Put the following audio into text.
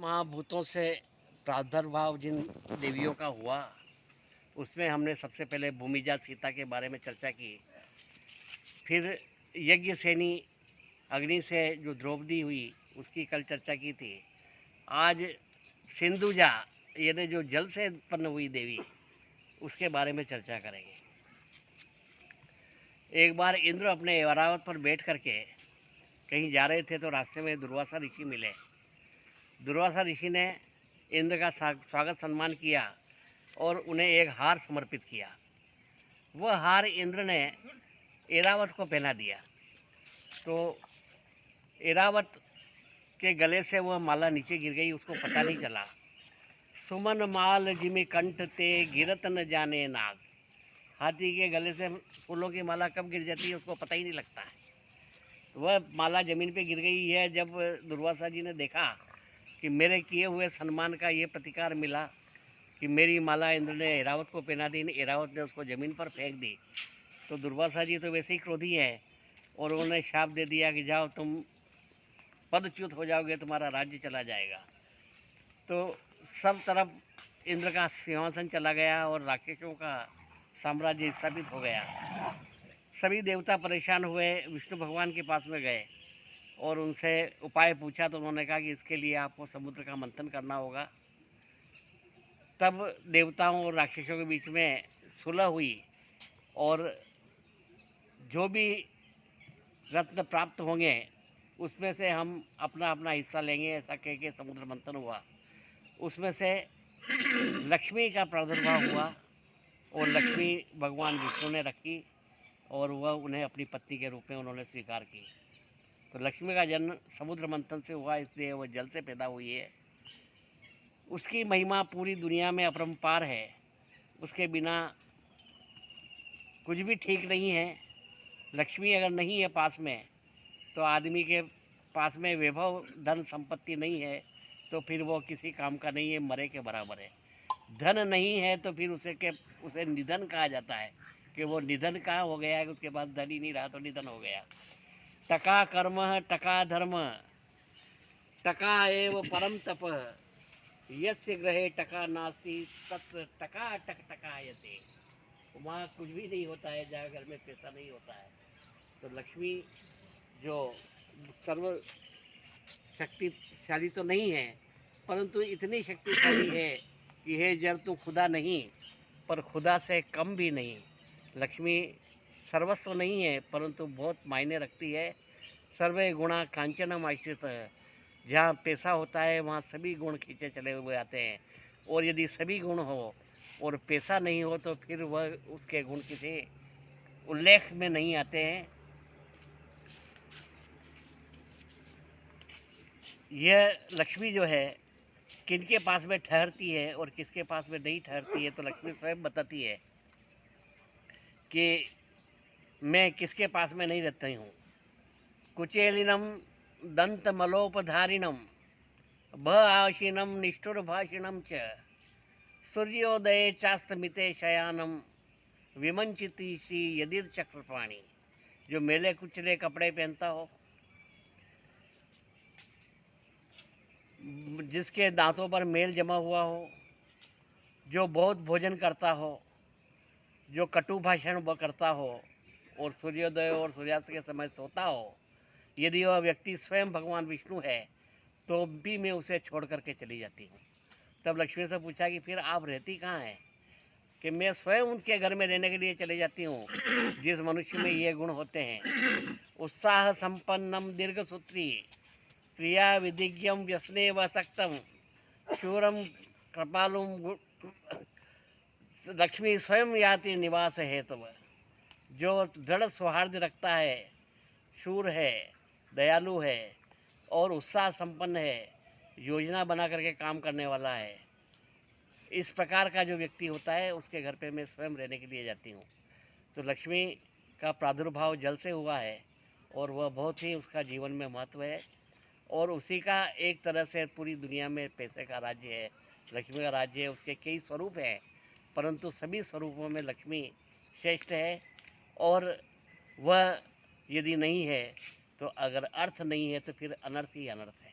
महाभूतों से प्रादुर्भाव जिन देवियों का हुआ, उसमें हमने सबसे पहले भूमिजा सीता के बारे में चर्चा की। फिर यज्ञ सेनी अग्नि से जो द्रौपदी हुई उसकी कल चर्चा की थी। आज सिंधुजा यानी जो जल से उत्पन्न हुई देवी, उसके बारे में चर्चा करेंगे। एक बार इंद्र अपने ऐरावत पर बैठ करके कहीं जा रहे थे तो रास्ते में दुर्वासा ऋषि मिले। दुर्वासा ऋषि ने इंद्र का स्वागत सम्मान किया और उन्हें एक हार समर्पित किया। वह हार इंद्र ने ऐरावत को पहना दिया तो ऐरावत के गले से वह माला नीचे गिर गई, उसको पता नहीं चला। सुमन माल जिमी कंठ ते गिरत न जाने नाग। हाथी के गले से फूलों की माला कब गिर जाती है उसको पता ही नहीं लगता है। वह माला जमीन पे गिर गई है। जब दुर्वासा जी ने देखा कि मेरे किए हुए सम्मान का ये प्रतिकार मिला कि मेरी माला इंद्र ने ऐरावत को पहना दी, ऐरावत ने उसको ज़मीन पर फेंक दी, तो दुर्वासा जी तो वैसे ही क्रोधी है और उन्होंने शाप दे दिया कि जाओ तुम पदच्युत हो जाओगे, तुम्हारा राज्य चला जाएगा। तो सब तरफ इंद्र का सिंहासन चला गया और राक्षसों का साम्राज्य स्थापित हो गया। सभी देवता परेशान हुए, विष्णु भगवान के पास में गए और उनसे उपाय पूछा तो उन्होंने कहा कि इसके लिए आपको समुद्र का मंथन करना होगा। तब देवताओं और राक्षसों के बीच में सुलह हुई और जो भी रत्न प्राप्त होंगे उसमें से हम अपना अपना हिस्सा लेंगे, ऐसा कह के समुद्र मंथन हुआ। उसमें से लक्ष्मी का प्रादुर्भाव हुआ और लक्ष्मी भगवान विष्णु ने रखी और वह उन्हें अपनी पत्नी के रूप में उन्होंने स्वीकार की। तो लक्ष्मी का जन्म समुद्र मंथन से हुआ, इसलिए वह जल से पैदा हुई है। उसकी महिमा पूरी दुनिया में अपरंपार है। उसके बिना कुछ भी ठीक नहीं है। लक्ष्मी अगर नहीं है पास में तो आदमी के पास में वैभव धन संपत्ति नहीं है तो फिर वो किसी काम का नहीं है, मरे के बराबर है। धन नहीं है तो फिर उसे निधन कहा जाता है कि वो निधन कहाँ हो गया है, उसके पास धन ही नहीं रहा तो निधन हो गया। टका कर्म टका धर्म टका एव परम तप यस्य ग्रहे टका नास्ति तत्र टका टक टकायते। वहाँ कुछ भी नहीं होता है जहाँ घर में पैसा नहीं होता है। तो लक्ष्मी जो सर्व शक्तिशाली तो नहीं है परंतु इतनी शक्तिशाली है कि हे जड़ तू खुदा नहीं पर खुदा से कम भी नहीं। लक्ष्मी सर्वस्व नहीं है परंतु बहुत मायने रखती है। सर्वे गुणा कांचनम आश्रित है। जहाँ पैसा होता है वहाँ सभी गुण खींचे चले हुए आते हैं और यदि सभी गुण हो और पैसा नहीं हो तो फिर वह उसके गुण किसी उल्लेख में नहीं आते हैं। यह लक्ष्मी जो है किनके पास में ठहरती है और किसके पास में नहीं ठहरती है तो लक्ष्मी स्वयं बताती है कि मैं किसके पास में नहीं रहती हूँ। कुचेलिनम दंत मलोपधारिणम भ आशीनम निष्ठुरभाषिणम च सूर्योदय चास्तमिते शयानम विमंचिती सी यदिर चक्रपाणी। जो मेले कुचले कपड़े पहनता हो, जिसके दांतों पर मेल जमा हुआ हो, जो बहुत भोजन करता हो, जो कटु भाषण करता हो और सूर्योदय और सूर्यास्त के समय सोता हो, यदि वह व्यक्ति स्वयं भगवान विष्णु है तो भी मैं उसे छोड़ करके चली जाती हूँ। तब लक्ष्मी से पूछा कि फिर आप रहती कहाँ हैं? कि मैं स्वयं उनके घर में रहने के लिए चली जाती हूँ जिस मनुष्य में ये गुण होते हैं। उत्साह संपन्नम दीर्घसूत्री क्रिया विधिज्ञम व्यसने व सक्तम शूरम कृपालुम लक्ष्मी स्वयं याति निवास है। तो जो दृढ़ सौहार्द रखता है, शूर है, दयालु है और उत्साह संपन्न है, योजना बना करके काम करने वाला है, इस प्रकार का जो व्यक्ति होता है उसके घर पे मैं स्वयं रहने के लिए जाती हूँ। तो लक्ष्मी का प्रादुर्भाव जल से हुआ है और वह बहुत ही उसका जीवन में महत्व है और उसी का एक तरह से पूरी दुनिया में पैसे का राज्य है, लक्ष्मी का राज्य है। उसके कई स्वरूप हैं परंतु सभी स्वरूपों में लक्ष्मी श्रेष्ठ है और वह यदि नहीं है तो अगर अर्थ नहीं है तो फिर अनर्थ ही अनर्थ है।